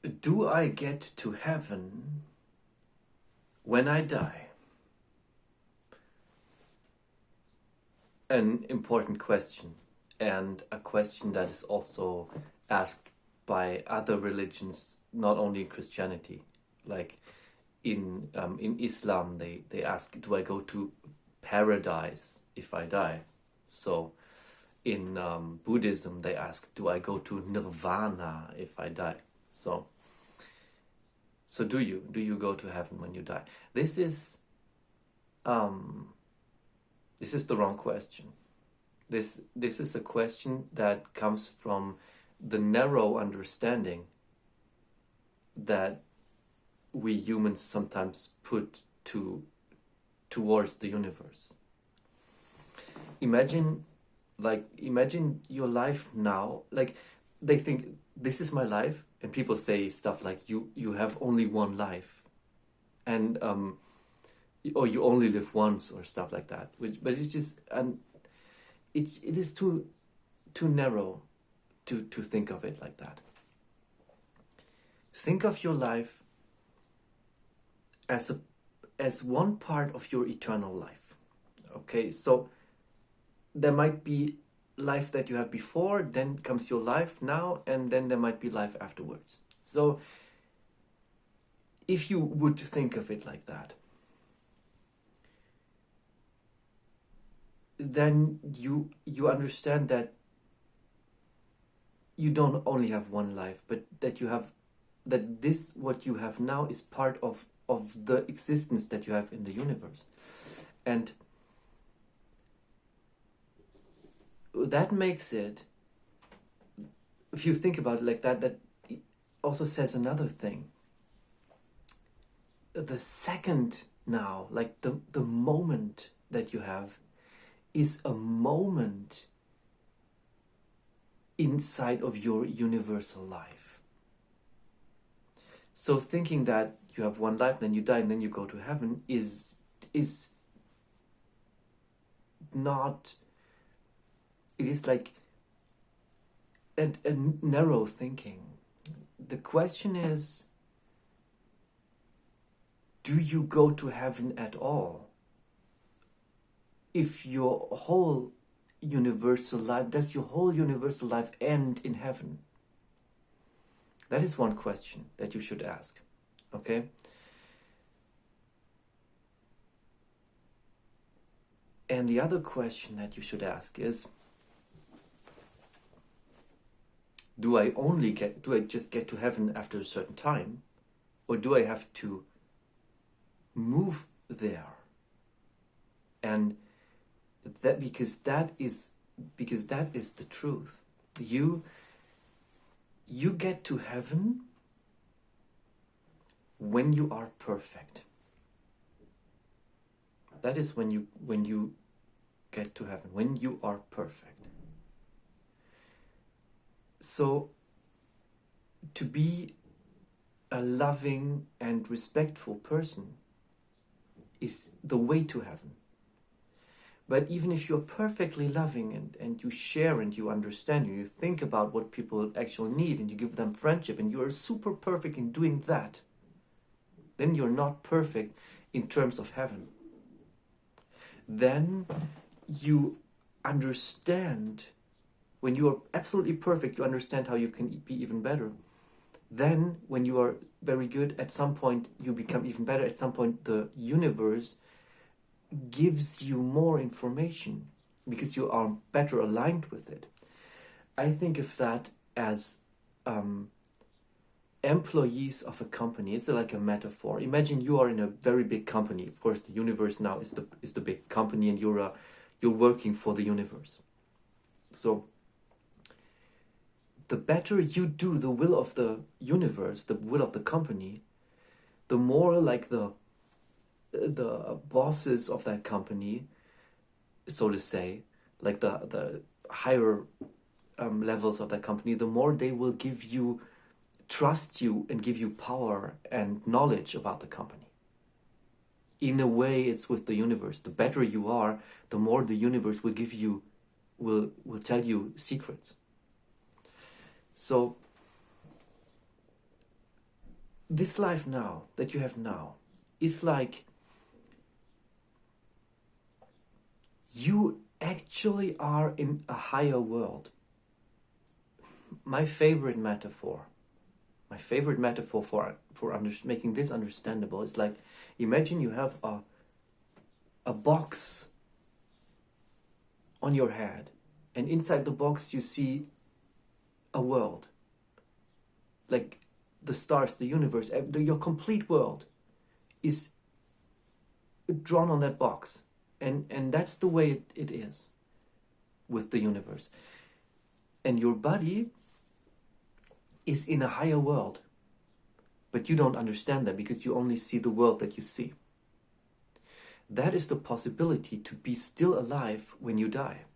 Do I get to heaven when I die? An important question, and a question that is also asked by other religions, not only Christianity. Like in Islam, they ask, do I go to paradise if I die? So in Buddhism, they ask, do I go to nirvana if I die? So do you go to heaven when you die? This is the wrong question. This is a question that comes from the narrow understanding that we humans sometimes put towards the universe. Imagine your life now. Like, they think, this is my life, and people say stuff like, you have only one life, and or you only live once, or stuff like that. But it's just, it is too narrow to think of it like that. Think of your life as one part of your eternal life. Okay, so there might be life that you have before, then comes your life now, and then there might be life afterwards. So if you would think of it like that, then you understand that you don't only have one life, but that this what you have now is part of the existence that you have in the universe. And that makes it, if you think about it like that, that also says another thing. The second now, like the moment that you have, is a moment inside of your universal life. So thinking that you have one life, then you die, and then you go to heaven is not. It is like a narrow thinking. The question is, do you go to heaven at all? If your whole universal life, does your whole universal life end in heaven? That is one question that you should ask. Okay? And the other question that you should ask is, do I just get to heaven after a certain time, or do I have to move there? And that because that is the truth. You get to heaven when you are perfect. That is when you get to heaven, when you are perfect. So to be a loving and respectful person is the way to heaven. But even if you're perfectly loving and you share and you understand and you think about what people actually need and you give them friendship and you are super perfect in doing that, then you're not perfect in terms of heaven. Then you understand, when you are absolutely perfect, you understand how you can be even better. Then when you are very good, at some point you become even better. At some point the universe gives you more information because you are better aligned with it. I think of that as employees of a company. It's like a metaphor. Imagine you are in a very big company. Of course, the universe now is the big company, and you're working for the universe. So the better you do the will of the universe, the will of the company, the more like the bosses of that company, so to say, like the higher levels of that company, the more they will trust you and give you power and knowledge about the company. In a way, it's with the universe. The better you are, the more the universe will give you, will tell you secrets. So this life now, that you have now, is like you actually are in a higher world. My favorite metaphor for making this understandable is like, imagine you have a box on your head, and inside the box you see a world, like the stars, the universe, your complete world is drawn on that box, and that's the way it is with the universe. And your body is in a higher world, but you don't understand that because you only see the world that you see. That is the possibility to be still alive when you die,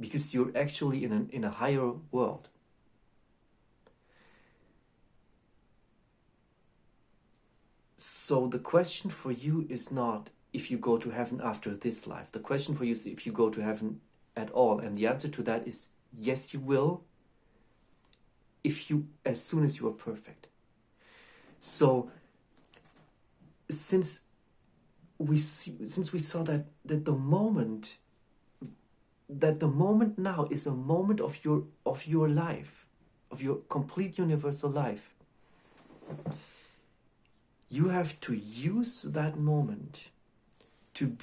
because you're actually in a higher world. So the question for you is not if you go to heaven after this life. The question for you is if you go to heaven at all. And the answer to that is yes, you will, as soon as you are perfect. So since we saw that the moment now is a moment of your life, of your complete universal life, you have to use that moment to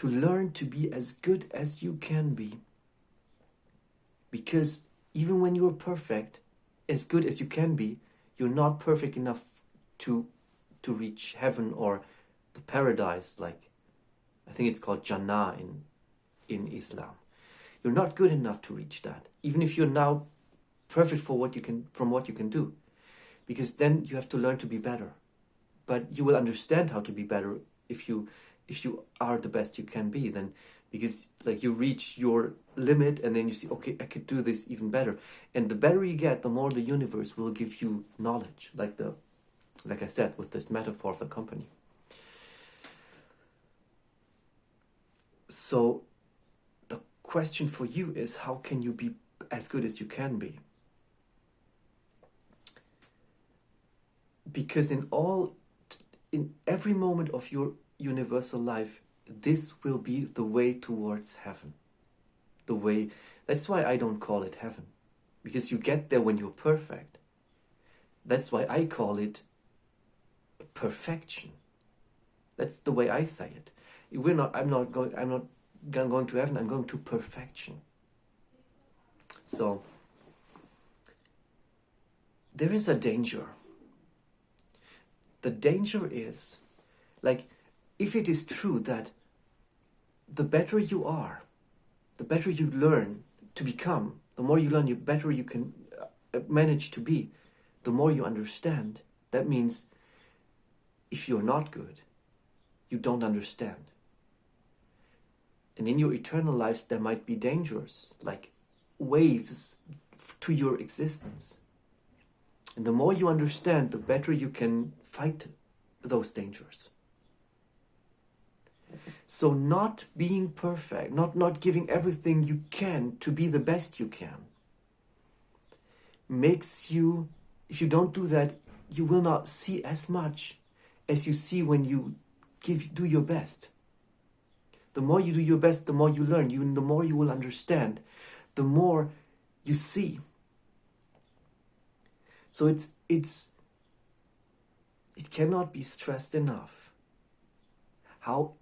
learn to be as good as you can be. Because even when you're perfect, as good as you can be, you're not perfect enough to reach heaven or the paradise, like I think it's called jannah in Islam. You're not good enough to reach that, even if you're now perfect from what you can do, because then you have to learn to be better. But you will understand how to be better if you are the best you can be, then, because like you reach your limit and then you see, okay, I could do this even better. And the better you get, the more the universe will give you knowledge, like I said with this metaphor of the company. So the question for you is, how can you be as good as you can be? Because in every moment of your universal life, this will be the way towards heaven. That's why I don't call it heaven, because you get there when you're perfect. That's why I call it perfection. That's the way I say it. I'm not going to heaven, I'm going to perfection. So there is a danger. The danger is, like, if it is true that the better you are, the better you learn to become, the more you learn, the better you can manage to be, the more you understand. That means if you're not good, you don't understand. And in your eternal lives, there might be dangers, like waves to your existence. And the more you understand, the better you can fight those dangers. So not being perfect, not giving everything you can to be the best you can, makes you, if you don't do that, you will not see as much as you see when you do your best. The more you do your best, the more you learn, the more you will understand, the more you see. So it cannot be stressed enough how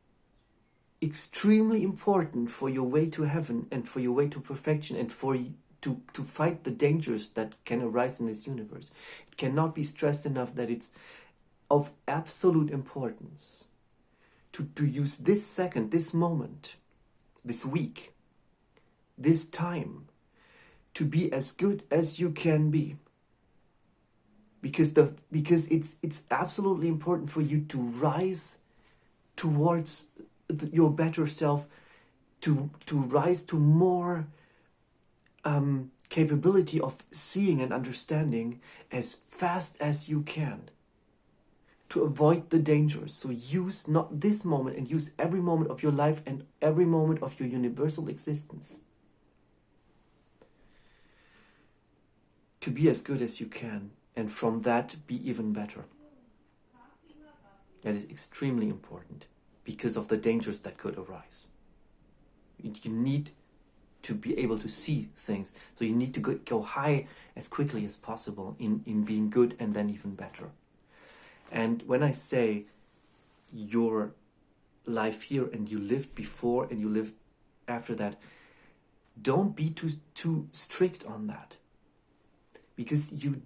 extremely important for your way to heaven and for your way to perfection and for to fight the dangers that can arise in this universe. It cannot be stressed enough that it's of absolute importance to use this second, this moment, this week, this time, to be as good as you can be. Because it's absolutely important for you to rise towards your better self, to rise to more capability of seeing and understanding as fast as you can, to avoid the dangers. So use not this moment, and use every moment of your life and every moment of your universal existence to be as good as you can and from that be even better. That is extremely important because of the dangers that could arise. You need to be able to see things, so you need to go high as quickly as possible in being good and then even better. And when I say your life here and you lived before and you live after that, don't be too strict on that, because you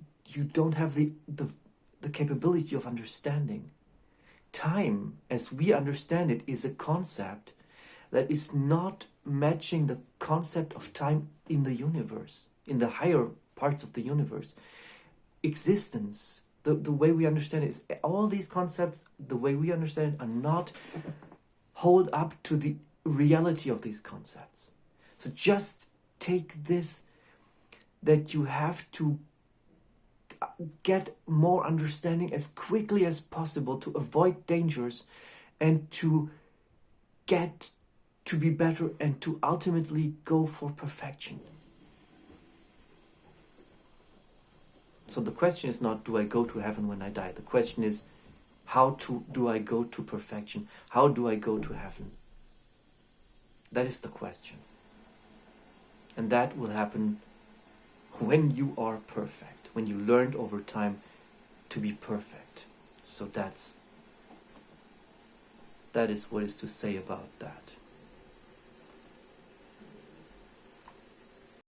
don't have the capability of understanding. Time, as we understand it, is a concept that is not matching the concept of time in the universe, in the higher parts of the universe. Existence, the way we understand it, is all these concepts, the way we understand it, are not hold up to the reality of these concepts. So just take this, that you have to get more understanding as quickly as possible to avoid dangers and to get to be better and to ultimately go for perfection. So the question is not, do I go to heaven when I die? The question is, do I go to perfection? How do I go to heaven? That is the question. And that will happen when you are perfect, when you learned over time to be perfect. So that is what is to say about that.